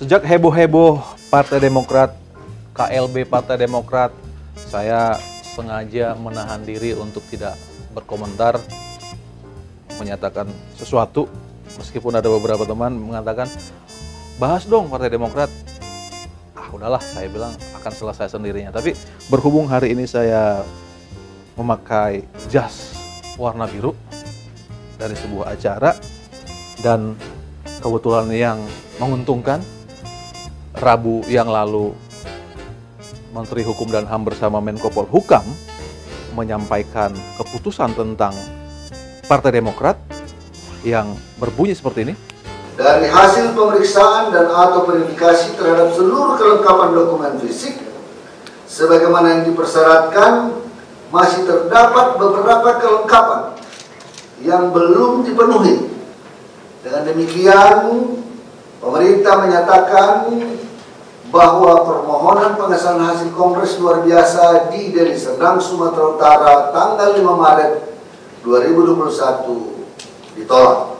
Sejak heboh-heboh Partai Demokrat, KLB Partai Demokrat, saya sengaja menahan diri untuk tidak berkomentar, menyatakan sesuatu, meskipun ada beberapa teman mengatakan, bahas dong Partai Demokrat. Udahlah, saya bilang akan selesai sendirinya. Tapi berhubung hari ini saya memakai jas warna biru dari sebuah acara, dan kebetulan yang menguntungkan, Rabu yang lalu Menteri Hukum dan HAM bersama Menko Polhukam menyampaikan keputusan tentang Partai Demokrat yang berbunyi seperti ini. Dari hasil pemeriksaan dan atau verifikasi terhadap seluruh kelengkapan dokumen fisik sebagaimana yang dipersyaratkan, masih terdapat beberapa kelengkapan yang belum dipenuhi. Dengan demikian, pemerintah menyatakan bahwa permohonan pengesahan hasil Kongres luar biasa di Deli Serdang, Sumatera Utara tanggal 5 Maret 2021 ditolak.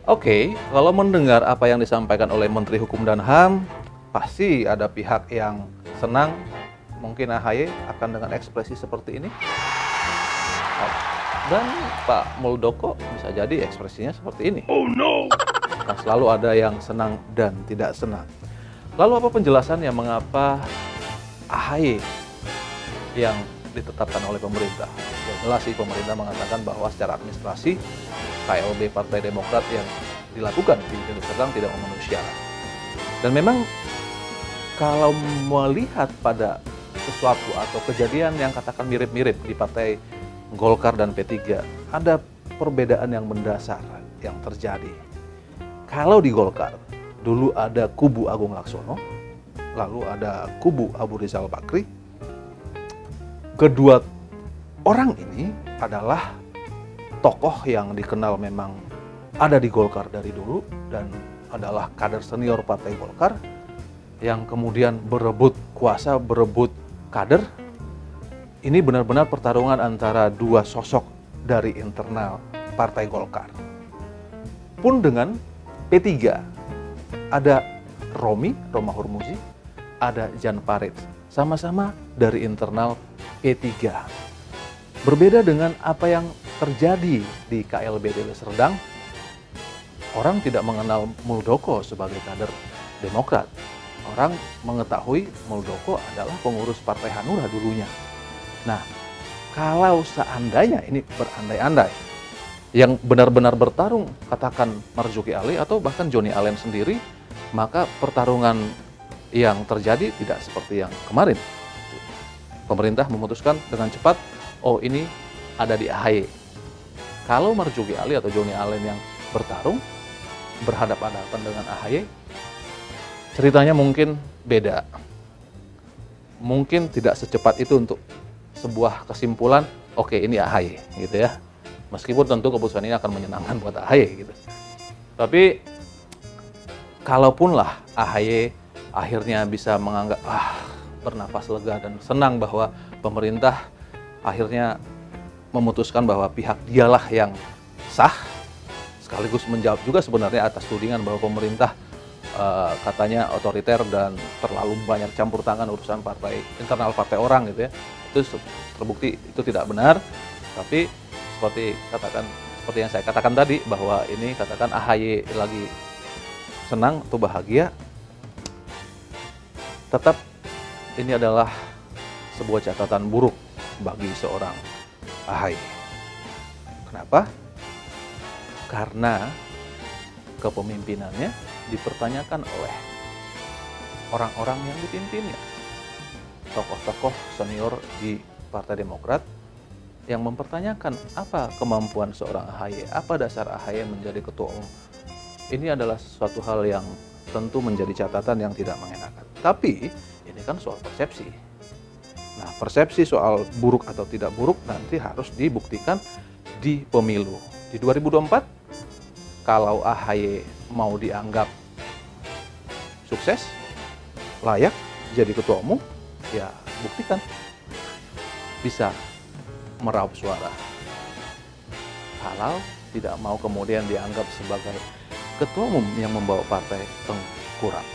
Oke, kalau mendengar apa yang disampaikan oleh Menteri Hukum dan HAM, pasti ada pihak yang senang. Mungkin AHY akan dengan ekspresi seperti ini. Dan Pak Muldoko bisa jadi ekspresinya seperti ini. Oh no! Nah, selalu ada yang senang dan tidak senang. Lalu apa penjelasannya mengapa AHY yang ditetapkan oleh pemerintah? Ya, jelas sih pemerintah mengatakan bahwa secara administrasi KLB Partai Demokrat yang dilakukan di Deli Serdang tidak memenuhi syarat. Dan memang kalau melihat pada sesuatu atau kejadian yang katakan mirip-mirip di Partai Golkar dan P3, ada perbedaan yang mendasar yang terjadi. Kalau di Golkar, dulu ada kubu Agung Laksono, lalu ada kubu Abu Rizal Bakri. Kedua orang ini adalah tokoh yang dikenal memang ada di Golkar dari dulu dan adalah kader senior Partai Golkar yang kemudian berebut kuasa, berebut kader. Ini benar-benar pertarungan antara dua sosok dari internal Partai Golkar. Pun dengan P3, ada Roma Hurmuzi, ada Jan Farid, sama-sama dari internal P3. Berbeda dengan apa yang terjadi di KLB Deli Serdang, orang tidak mengenal Muldoko sebagai kader Demokrat. Orang mengetahui Muldoko adalah pengurus Partai Hanura dulunya. Nah, kalau seandainya ini berandai-andai, yang benar-benar bertarung, katakan Marzuki Ali atau bahkan Joni Allen sendiri, maka pertarungan yang terjadi tidak seperti yang kemarin. Pemerintah memutuskan dengan cepat, oh ini ada di AHY. Kalau Marzuki Ali atau Joni Allen yang bertarung, berhadapan-hadapan dengan AHY, ceritanya mungkin beda. Mungkin tidak secepat itu untuk sebuah kesimpulan, oke ini AHY gitu ya. Meskipun tentu keputusan ini akan menyenangkan buat AHY gitu. Tapi kalaupun lah AHY akhirnya bisa menganggap bernapas lega dan senang bahwa pemerintah akhirnya memutuskan bahwa pihak dialah yang sah, sekaligus menjawab juga sebenarnya atas tudingan bahwa pemerintah katanya otoriter dan terlalu banyak campur tangan urusan partai, internal partai orang gitu ya. Itu terbukti itu tidak benar. Tapi seperti yang saya katakan tadi, bahwa ini katakan AHY lagi senang atau bahagia, tetap ini adalah sebuah catatan buruk bagi seorang AHY. Kenapa? Karena kepemimpinannya dipertanyakan oleh orang-orang yang dipimpinnya. Tokoh-tokoh senior di Partai Demokrat yang mempertanyakan apa kemampuan seorang AHY, apa dasar AHY menjadi ketua umum. Ini adalah suatu hal yang tentu menjadi catatan yang tidak mengenakan. Tapi ini kan soal persepsi. Nah, persepsi soal buruk atau tidak buruk nanti harus dibuktikan di pemilu. Di 2024, kalau AHY mau dianggap sukses, layak jadi ketua umum, ya buktikan bisa meraup suara. Kalau tidak mau kemudian dianggap sebagai ketua umum yang membawa partai tengkurap.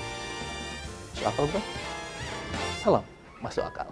Masuk akal bukan? Salam masuk akal.